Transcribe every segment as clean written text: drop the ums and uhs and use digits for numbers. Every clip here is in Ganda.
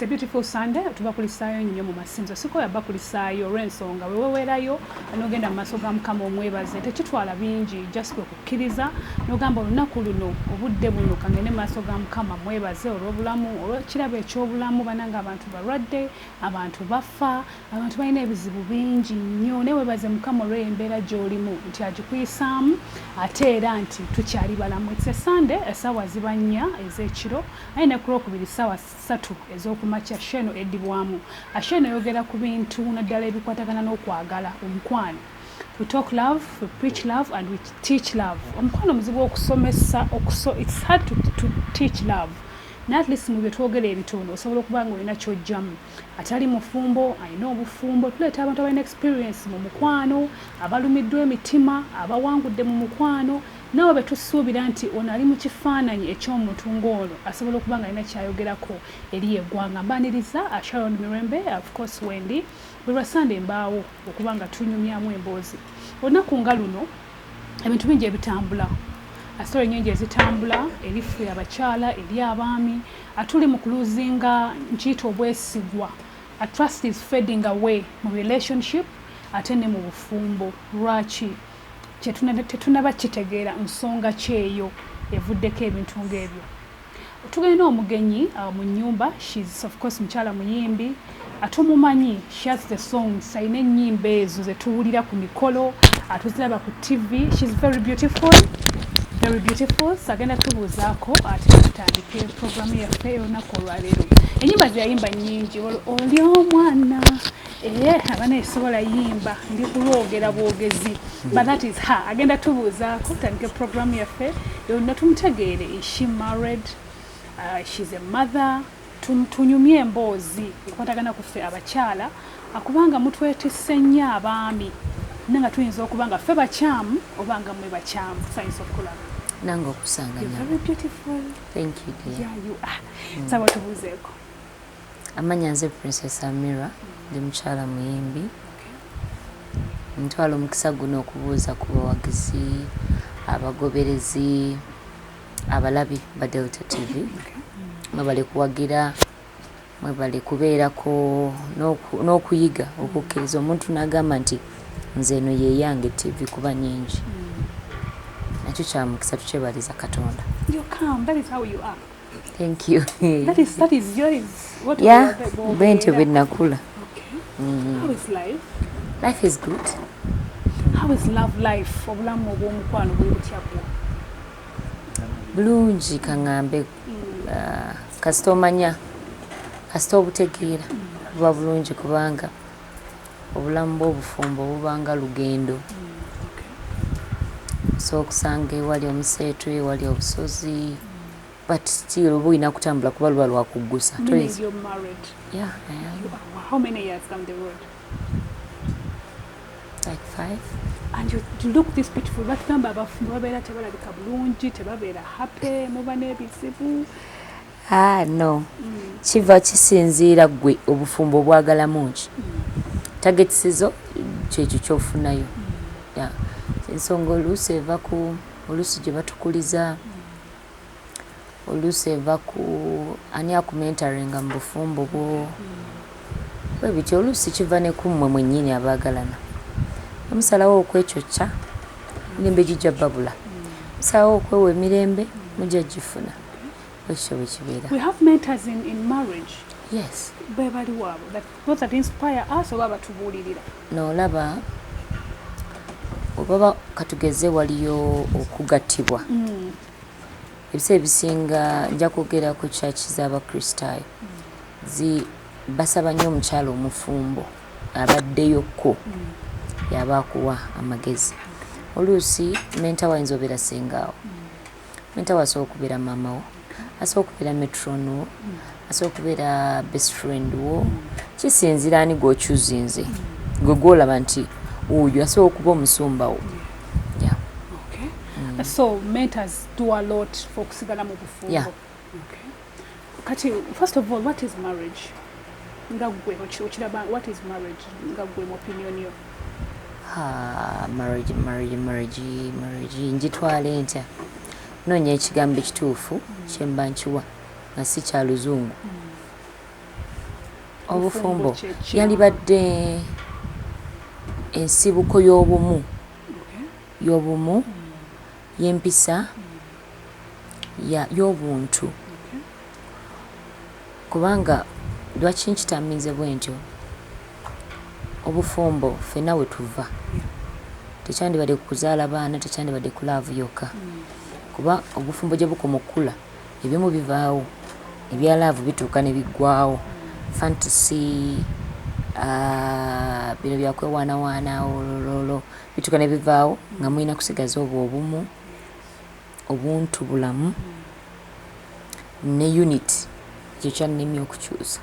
it's a beautiful Sunday. Tuba kulisaayo nnyo mu masinzo. Siko yaba kulisaayo olw'ensonga weweerayo n'ogenda mu maaso ga Mukama omwebaze. Tekitwala bingi just kukkiriza n'ogamba olunaku luno obudde buno kangende mu maaso ga Mukama mwebaze olw'obulamu olw'ekirabo eky'obulamu bananga abantu balwadde abantu bafa abantu balina ebizibu bingi nnyo ne webaze Mukama olw'embeera gy'olimu nti agikuyisaamu ate era nti tukyali balamu. It's a Sunday essaawa ziba nnya ez'ekiro aye ne ku Lwokubiri essaawa 3 ez'okumakya Sheno eddibwamu. Asheno yogera ku bintu naddala ebikwatagana n'okwagala omukwano. We talk love, we preach love and we teach love. Omukwano muzibu okusomesa it's hard to teach love. At least mu bye twogera ebitono osobola okuba nga olina ky'ojjamu. Atali mufumbo alina obufumbo tuleeta abantu abalina experience mu mukwano abalumiddwa emitima abawangudde mu mukwano nabo betusuubira nti ono ali mu kifaananyi eky'omuntu ng'ono asobola okuba nga alina kyayogerako eri eggwanga. Mbaniriza Sharon Mirembe, of course Wendy bwe lwasande mbaawo okuba nga tunyumyamu emboozi. Olunaku nga luno ebintu bingi ebitambula asitore nyingi ezitambula erifu y'abakyala eri abaami atuli mu kuluzinga nkiyita obwesigwa. A trust is fading away mu relationship ate ne mu bufumbo. Lwaki tetunaba kitegeera nsonga kyeyo evuddeko ebintu ng'ebyo. Tugenda omugenyi mu nnyumba. She's of course mukyala muyimbi atumumanyi. She has the songs ayina ennyimba ezo ze tuwulira ku mikolo atuziraba ku TV. She's very beautiful. Very beautiful. Sagenda tubuuzaako ate tutandike programu yaffe olunaku olwaleero. Ennyimba ze yayimba nnyingi. Oli omwana abana esobola yimba ndi kulwogera bwogezi. But that is her. Agenda tubuuzaako tutandike programu yaffe yonna tumutegeere. Is she married? She's a mother. Tunyumye emboozi ekwatagana ku ffe abakyala akubanga mutwetisse nnyo abaami nanga tuyinza okuba nga ffe bakyamu oba nga mwe bakyamu. Science of Okula. Nango kusanga You're very beautiful. Thank you, dear. Yeah, you are. Saba tubuuzeeko. Amanya nze Princess Amira ndi mukyala muyimbi. Ntwala omukisa guno okubuuza ku bawagizi abagoberezi abalabi ba Delta TV. Mwebale kuwagira mwebale kubeerako n'okuyiga okukkiriza omuntu n'agamba nti nze eno ye yange TV kuba nyingi. Nakyo kya mukisa tukyebaliza Katonda. You come. That is how you are. Thank you. That is yours. What Yeah, bwentyo bwe nakula. Okay. How is life? Life is good. How is love life? Obulamu obw'omukwano bwe butya bwo? Bulungi kaŋŋambe kasita omanya kasita obutegeera buba bulungi kubanga obulamu bw'obufumbo bubanga lugendo. So okusanga ewali omuseeto ewali obusozi but still oba olina kutambula kuba luba lwakuggusa. Meaning you're married? Yeah, I am. How many years down the road? Like 5. And you look this beautiful. Batugamba abafumbo babeera tebalabika bulungi tebabeera happy muba n'ebizibu. No. Kiva kisinziira gwe obufumbo bwagalamu ki. Targetisizo kyekyo kyofunayo. Yeah. Ensonga oluusi eva ku oluusi gye batukuliza oluusi eva ku ani akumentoringa mu bufumbo bwo bwe bityo oluusi kiva ne ku mmwe mwennyini abaagalana. Omusalawo okwekyokya emirembe gijja babula. Omusalawo okwewa emirembe mujja gifuna. Ekyo bwe kibeera. We have mentors in marriage. Yes. Bwe bali waabo those that inspire us oba batubuulirira. N'olaba oba katugeze waliyo okugattibwa. Ebiseera ebisinga nja kwogera ku church z'abakristaayo basaba nnyo omukyala omufumbo abaddeyoko yaba akuwa amagezi. Oluusi menta wayinza obeera sengaawo. Menta wasobola okubeera maama wo, asobola okubeera metron wo, asobola okubeera best friend wo. Kisinzira ani gw'okyuzinze gwe gw'olaba nti oyo asobola okuba omusumba wo. Yeah. Okay. So mentors do a lot for kusigala mu bufumbo. Yeah. Okay. Kati, first of all, what is marriage? Ngagwe ochiraba, what is marriage? Ngagwe mu opinion yo. Marriage. Njitwale ntya. Noonya ekigambo ekituufu kye mba nkiwa nga si kya luzungu. obufumbo yalibadde ensibuko y'obumu y'empisa y'obuntu kubanga lwaki nkitamiize bwe ntyo obufumbo ffenna we tuva tekyandibadde kukuzaala baana tekyandibadde kulaavu yokka kuba obufumbo gye bukoma okula ebimu bivaawo ebya laavu bituuka ne biggwaawo fantasy bino byakwewaanawaana olololo bituuka ne bivaawo nga mulina kusigaza obwo obumu obuntu bulamu ne unit ekyo kyannimye okukyusa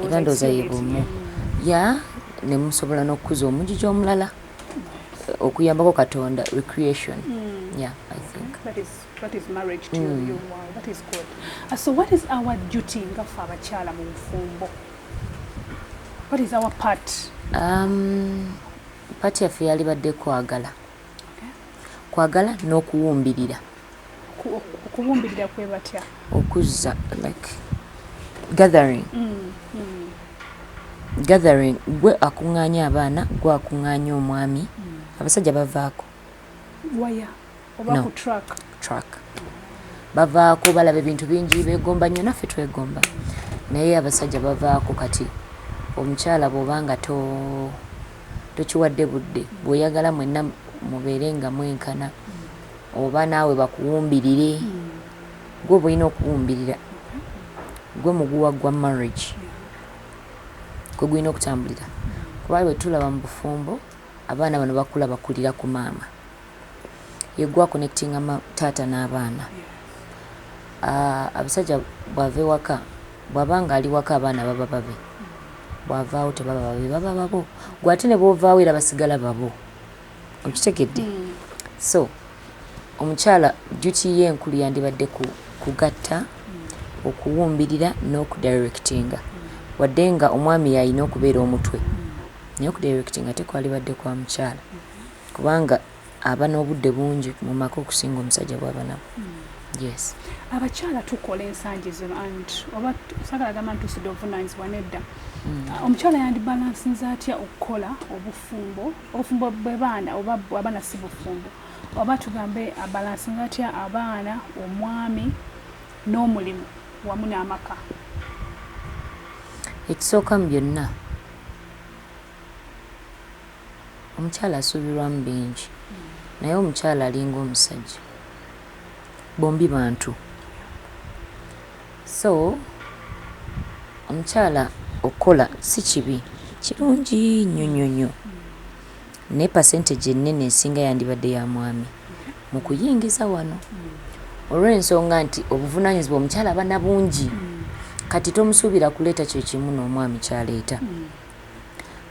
era ndowooza ye bumu ya ne musobola n'okukuza omugigi omulala okuyambako katonda recreation yeah I think that is marriage to you. Wow, that is good. So what is our duty ngafa abakyala mu bufumbo? What is our part? Part yaffe yalibadde kwagala kwagala n'okuwumbirira okuwumbirira kwe batya okuzza like gathering gathering gwe akuŋŋaanya abaana gwe akuŋŋaanya omwami abasajja bavaako waya oba ku track bavaako balaba ebintu bingi beegomba nnyo naffe twegomba naye abasajja bavaako kati omukyala bw'obanga tokiwadde budde bw'oyagala mwenna mubeere nga mwenkana oba naawe bakuwumbirire gwe bwolina okuwumbirira gwe muguwa gwa marriage gwe gulina okutambulira kuba bwe tulaba mu bufumbo abaana bano bakula bakulira ku maama yegwa connectinga taata n'abaana abasajja bw'ava ewaka bw'abanga ali waka abaana baba babe bw'avaawo tebaba babe baba babo gwe ate ne bw'ovaawo era basigala babo okitegedde so omukyala duty ye enkulu yandibadde kugatta okuwumbirira n'okudirectinga wadde nga omwami yalina okubeera omutwe naye okudirectinga tekwalibadde kwa mukyala kubanga aba n'obudde bungi mu maka okusinga omusajja bw'aba nabo yes abakyala tukola ensangi zino and oba sagala gamba nti tusidde obuvunaanyizibwa nedda omukyala yandibalansinza atya okukola obufumbo bw'abaana oba abaana si bufumbo oba tugambe abalansinza atya abaana omwami n'omulimu wamu n'amaka ekisooka mu byonna omukyala asuubirwamu bingi naye omukyala alinga omusajja bombi bantu so omukyala okukola si kibi kirungi nnyo naye percentage ennene ensinga yandibadde ya mwami mu kuyingiza wano olw'ensonga nti obuvunaanyizibwa omukyala abana bungi kati tomusuubira kuleeta kye kimu n'omwami kyaleeta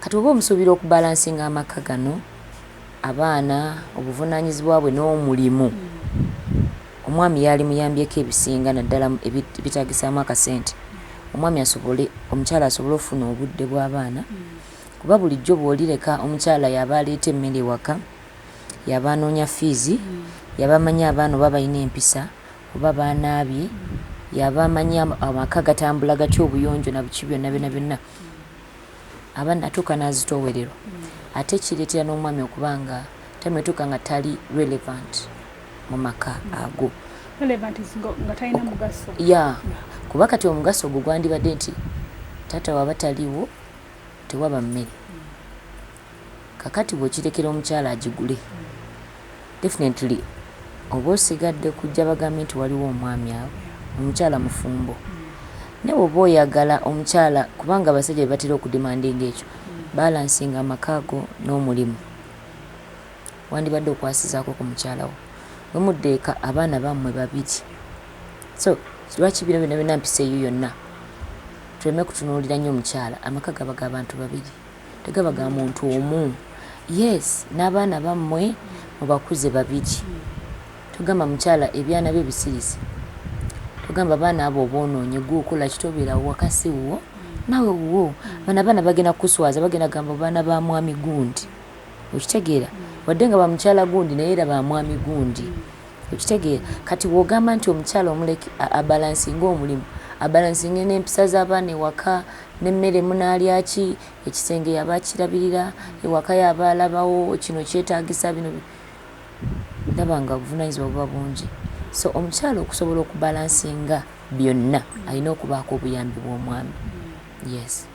kati oba omusuubira okubalansinga amaka gano abaana obuvunaanyizibwa bwe n'omulimu omwami yali muyambyeko ebisinga naddala ebitaagisaamu akasente omwami omukyala asobole ofuna obudde bw'abaana kuba bulijjo bw'olireka omukyala yaba aleeta emmere ewaka yaba anoonya fiizi yaba amanya abaana oba balina empisa oba baanaabye yaba amanya amaka gatambula gatya obuyonjo na buki byonna byonna abaana atuuka n'azitoowererwa ate kireetera n'omwami okuba nga tametuuka nga tali relevant mu maka ago ya kuba kati omugaso ogwo gwandibadde nti taata waba taliwo tewaba mmere kakati bw'okirekera omukyala agigule definitely oba osigadde kujja bagambe nti waliwo omwami awo omukyala mufumbo naye oba oyagala omukyala kubanga abasajja bye batera okudimandinga ekyo balansinga amaka ago n'omulimu wandibadde okwasizaako ku mukyalawo wemuddeeka abaana bammwe babiri so lwaki bino byonna mpisa eyo yonna tuleme kutunuulira nnyo omukyala amaka gaba g'abantu babiri tegaba ga muntu omu yes n'abaana bammwe mubakuze babiri tugamba mukyala ebyana bye bisirisi tugamba abaana abo oboonoonye guukola kitobeera wakasi wo nawe wuwo bana abaana bagenda kukuswaza bagenda gamba baana ba mwami gundi okitegeera wadde nga bamukyala gundi naye era ba mwami gundi okitegeera kati wogamba nti omukyala omuleke abalansinga omulimu abalansinge n'empisa z'abaana ewaka n'emmere munaalya ki, ekisenge yabakirabirira, ewaka yabaalabawo, kino kyetaagisa bino. Ndaba nga obuvunaanyizibwa buba bungi. So omukyala okusobola okubalansinga byonna alina okubaako obuyambi bw'omwami. Yes.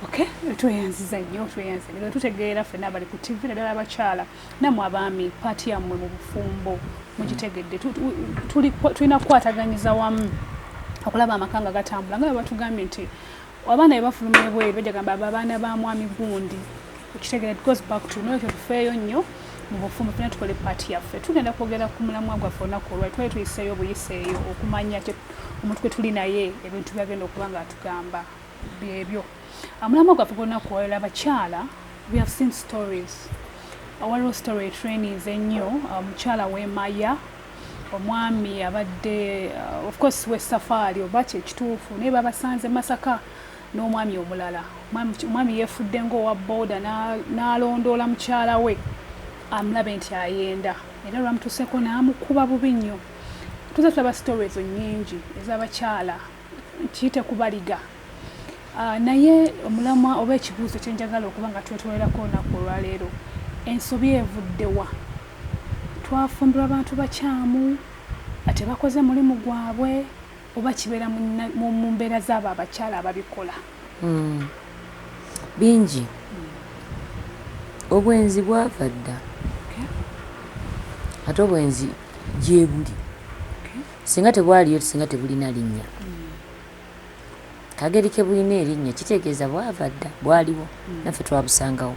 Okay, tweyanziza nnyo, tweyanziza. Tutegeera ffenna abali ku TV naddala abakyala nammwe abaami paati yammwe mu bufumbo mugitegedde. Tulina kukwataganyiza wamu okulaba amaka nga gatambula nga batugambye nti abaana bwe bafuluma ebweru bajja gamba abaana ba mwami gundi. Okitegeera it goes back to no tufeeyo nnyo mu bufumbo ffenna tukole paati yaffe. Tugenda kwogera ku mulamwa gwaffe olunaku olwali twali tuyiseeyo buyiseeyo okumanya omutwe tuli naye ebintu byagenda okuba nga atugamba byebyo. Mulamwa gwaffe gw'olunaku olwali abakyala, we have seen stories. Waliwo story trainings ennyo, omukyala w'emaya, omwami abadde of course w'essafaari oba kyekituufu naye babasanze Masaka n'omwami omulala. Omwami yeefudde ng'owa booda n'alondoola mukyala we amulabe nti ayenda era lwamutuuseko n'amukuba bubi nnyo. Tuze tulaba stories nnyingi ez'abakyala kiyite kubaliga. Naye omulamwa oba ekibuuzo kyenjagala okuba nga twetwolerako olunaku olwaleero, ensobi evuddewa? Twafumbirwa abantu bakyamu ate bakoze mulimu gwabwe oba kibeera mu mbeera z'abo abakyala ababikola? Bingi. Obwenzi bwava dda. Ate obwenzi gye buli. Singa tebwaliyo singa tebulina linnya. Kageri ke bulina erinnya kitegeeza bwava dda, bwaliwo naffe twabusangawo.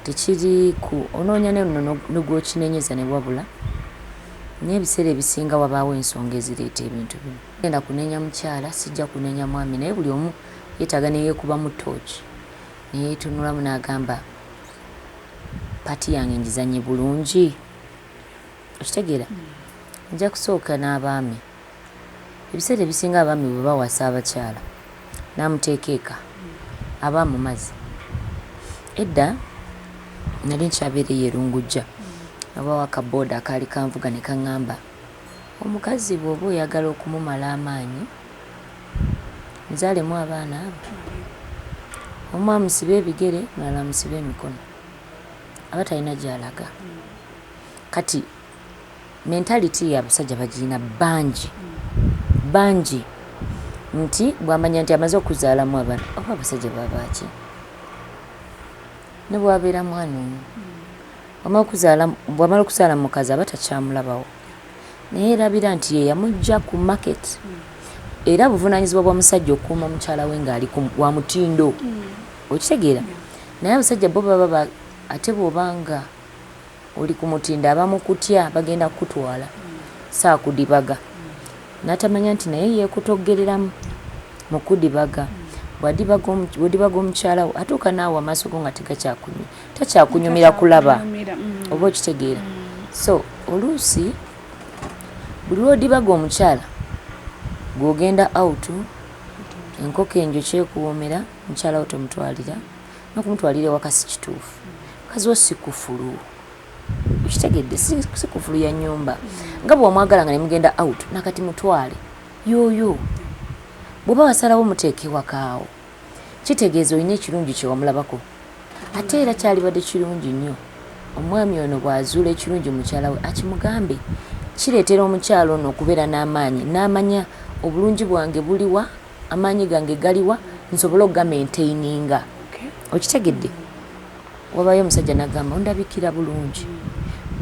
Tekiri ku onoonya n'ogwokinenyeza ne wabula naye ebiseera ebisinga wabaawo ensonga ezireeta ebintu bino. Genda kunenya mukyala sijja kunenya mwami naye buli omu yeetaaga neyeekuba mu tooki neyeetunulamu n'agamba paati yange ngizanye bulungi. Okitegeera? Nja kusooka n'abaami. Ebiseera ebisinga abaami bwe bawasa abakyala n'amuteeka eka aba mu mazzi. Edda nali nkyabeereyo erungujja abawo akabooda akaali kanvuga ne kaŋŋamba omukazi bw'oba oyagala okumumala amaanyi nzaalemu abaana abo. Omu amusiba ebigere mulala amusiba emikono aba talina gy'alaga. Kati mentality y'abasajja bagirina bangi nti bw'amanya nti amaze okuzaalamu abaana oba abasajja babaki ne bwabeera mwana omu bw'amala okuzaala mukazi aba takyamulabawo naye erabira nti ye yamugja ku market. Era buvunaanyizibwa bwa musajja okukuuma mukyala we ng'ali wa mutindo. Okitegeera? Naye abasajja bo baba ate bw'obanga oli ku mutindo abamukutya bagenda kukutwala saakudibaga n'atamanya nti naye yeekutoggereramu mu kudibaga. Bw'odibaga omukyala we atuuka naawe amaaso go nga takyakunyumira kulaba oba okitegeera. So oluusi buli lw'odibaga omukyala gw'ogenda out enkoko enjo kyekuwoomera mukyala wo tomutwalira n'okumutwalira ewaka si kituufu. Mukazi wo si kufulu. Okitegedde? Si kufulu ya nnyumba. Nga bw'omwagala nga ne mugenda out nakati mutwale yooyo. Bw'oba wasalawo muteeke wakaawo kitegeeza olina ekirungi kye wamulabako. Ate era kyalibadde kirungi nnyo omwami ono bw'azuula ekirungi mukyala we akimugambe. Kireetera omukyala ono okubeera n'amaanyi n'amanya obulungi bwange buliwa, amaanyi gange galiwa, nsobole okugamantaininga. Okitegedde? Wabayo omusajja n'agamba ondabikira bulungi.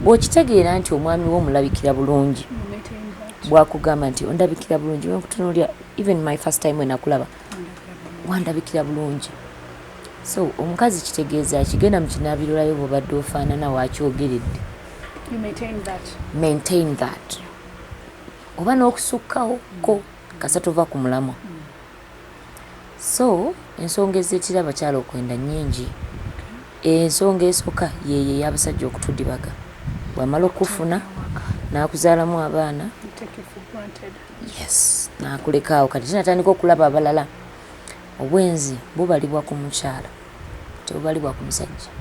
Bw'okitegeera nti omwami wo omulabikira bulungi bw'akugamba nti ondabikira bulungi nkutunuulira even my first time wenakulaba wandabikira bulungi. So omukazi kitegeeza kigenda mu kinaabirolayo bw'obadde ofaanana wakyogeredde. Maintain that. Oba n'okusukkawo ko kasatu ova ku mulamwa. So ensonga ezeetera abakyala okwenda nnyingi. Ensonga esooka yeeyo ey'abasajja okutudibaga. Bw'amala okufuna n'akuzaalamu abaana. Yes, n'akulekaawo kati tinatandika okulaba abalala. Obwenzi bubalibwa ku mukyala tebubalibwa ku musajja.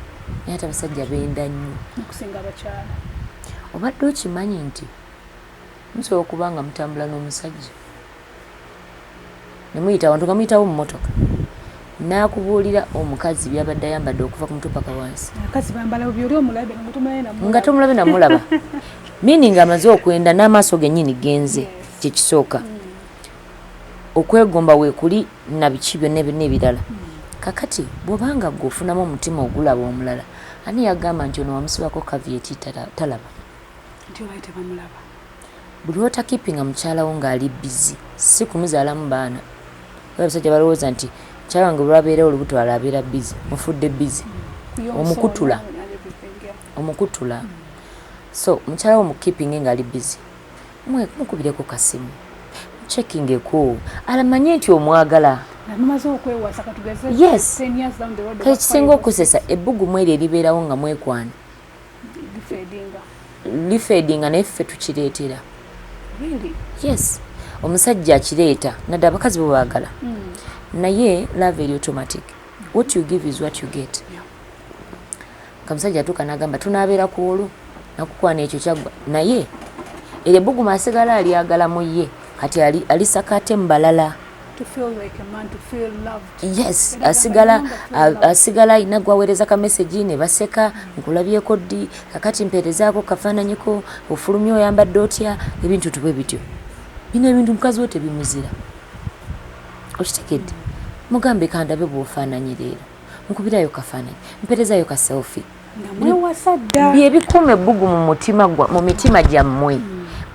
Naye ate abasajja benda nnyo okusinga abakyala. Obadde okimanyi nti musobola okuba nga mutambula n'omusajja ne muyita wantu kamuyitawo mu motoka n'akubuulira omukazi byabadde ayambadde okuva ku mutwe paka wansi nga tomulabe namulaba meaning amaze okwenda n'amaaso gennyini genze kyekisooka okwegomba weekuli na biki byonna n'ebirala kakati bw'obanga gwe ofunamu omutima ogulaba omulala ani yagamba nti ono wamusibako kavieti talaba buli lwotakipinga mukyalawo ng'ali bizi si kumuzaalamu baana abasajja balowooza nti mukyala wange bw'abeera olubuto abeera bizi mufudde bizi omukutula so mukyala wo mukipinge ng'ali bizi mukubireko kasimu muchekingeko alamanye nti omwagala yes ekisinga okusesa ebbugumu eryo eribeerawo nga mwekwana lifeedinga naye ffe tukireetera yes omusajja akireeta nadde abakazi bo baagala naye love eri automatic what you give is what you get kamusajja atuuka n'agamba tunaabeera ku olwo nakukwana ekyo kyaggwa naye eryo ebbugumu asigala alyagala mu ye kati alisakate mu balala yes asigala alina gwaweereza ka message ne baseka nkulabyeko ddi kakati mpeerezaako kafaananyiko ofulumya oyambadde otya ebintu tubwe bityo bino ebintu mukazi we tebimuzira okitegedde mugambe kandabe bw'ofaananyi leero nkubirayo kafaananyi mpeerezayo ka selfie bye bikuuma ebbugu mu mitima gyammwe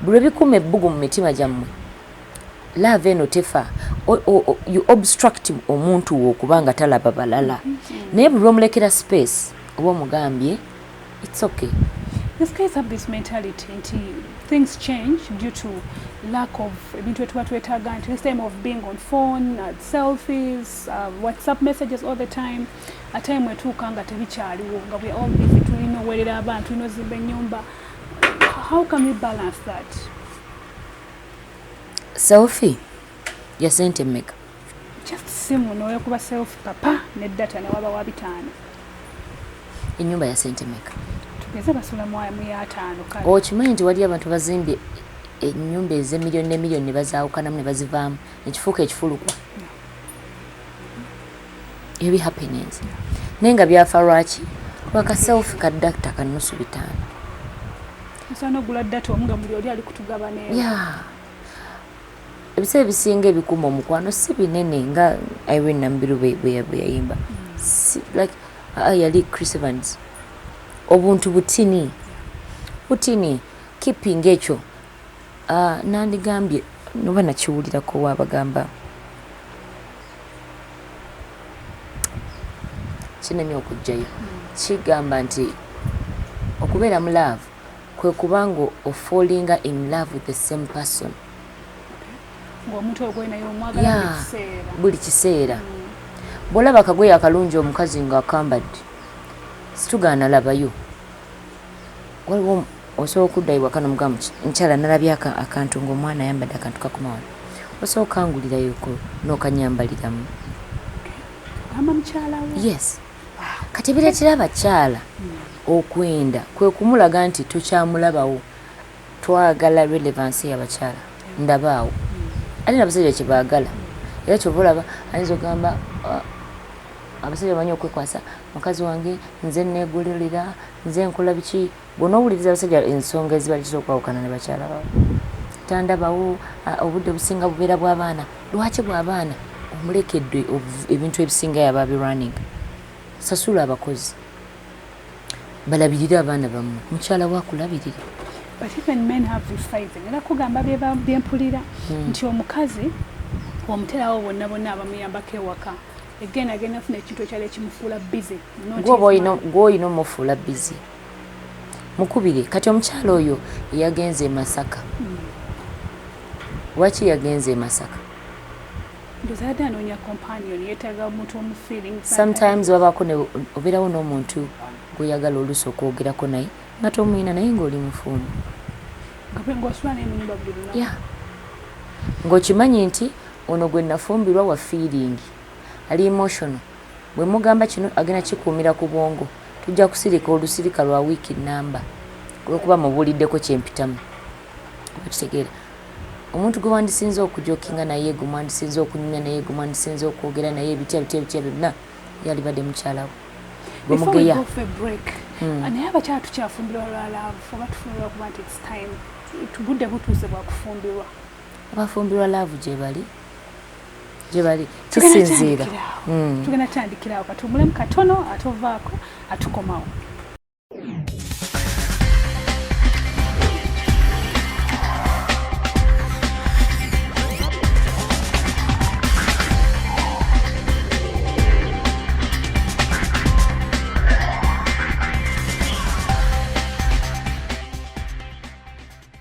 bwe bikuuma ebbugu mu mitima gyammwe love eno tefa you obstruct omuntu wo okubanga talaba balala naye bwe lwomulekera space oba omugambye it's okay. These guys have this mentality nti things change due to lack of ebintu etuba twetaaga nti this time of being on phone, selfies, WhatsApp messages all the time. A time wetuuka nga tebikyaliwo nga we all busy tulina owerera abantu tulina ozimba ennyumba. How can we balance that? Selfie ya sente mmeka? Just simu noyo kuba selfie papa ne data ne waba wabitaano. Ennyumba ya sente mmeka? Tugeze basula mu 5 kale. Okimanyi nti wali abantu bazimbye ennyumba ez'emiliyoni n'emiliyoni ne bazaawukanamu ne bazivaamu nekifuuka ekifulukwa. Ebi happenings. Nenga byafa lwaki? Waka selfie ka data ka nusu 5. Nsana ogula data omunga muli oli ali kutugaba ne. Yeah. Ebiseera ebisinga ebikuuma omukwano si binene nga Irene Nambiru bwe yayimba. Like yali Chris Evans. Obuntu butini keeping ekyo nandigambye noba nakiwulirako wabagamba kinemye okujjayo kigamba nti okubeera mu love kwe kubanga ofallinga in love with the same person buli kiseera bw'olaba akagoye akalungi omukazi ng'akambadde situgaana labayo waliwo osobola okuddayo waka n'omugamu nkyala nalabye akantu ng'omwana ayambadde akantu kakumawana osobola okangulirayoko n'okanyambaliramu yes kati ebireetera abakyala okwenda kwe kumulaga nti tukyamulabawo twagala relevance y'abakyala ndabaawo ali n'abasajja kyebaagala era kyova olaba ayinza okugamba abasajja bamanyi okwekwasa mukazi wange nze neegulirira nze nkola biki bw'ona owuliriza abasajja ensonga ezibalikiza okwawukana ne bakyala bawo tandabawo obudde businga bubeera bw'abaana lwaki bw'abaana omulekeddwe ebintu ebisinga yaba birunning sasula abakozi balabirire abaana bammwe mukyala wakulabirira. But even men have this fighting. Era kugamba byempulira nti omukazi omuterawo bonna bonna abamuyambako ewaka again afuna ekintu ekyali ekimufuula busy. Gw'olina omufuula busy mukubire kati omukyala oyo yagenze e Masaka. Waki yagenze e Masaka? Sometimes wabaako obeerawo n'omuntu gweyagala oluusi okwogerako naye nga tomuyina naye ng'oli mufumbo ng'okimanyi nti ono gwe nafumbirwa wa feeling ali emotional bwe mugamba kino agenda kikuumira ku bwongo tujja kusirika olusirika lwa wiiki namba olwokuba mubuuliddeko kyempitamu okitegeera omuntu gwe wandisinze okujokinga naye gwe mwandisinze okunyumya naye gwe mwandisinze okwogera naye ebitya byonna yalibadde mukyalawo gwe mugeya. naye abakyala tukyafumbirwa lwa laavu oba tufumbirwa kuba nti its time budde butuuse bwa kufumbirwa. abafumbirwa laavu gye bali kisinziira tugenda tandikirawo katuwumulemu katono ate ovaako atukomawo.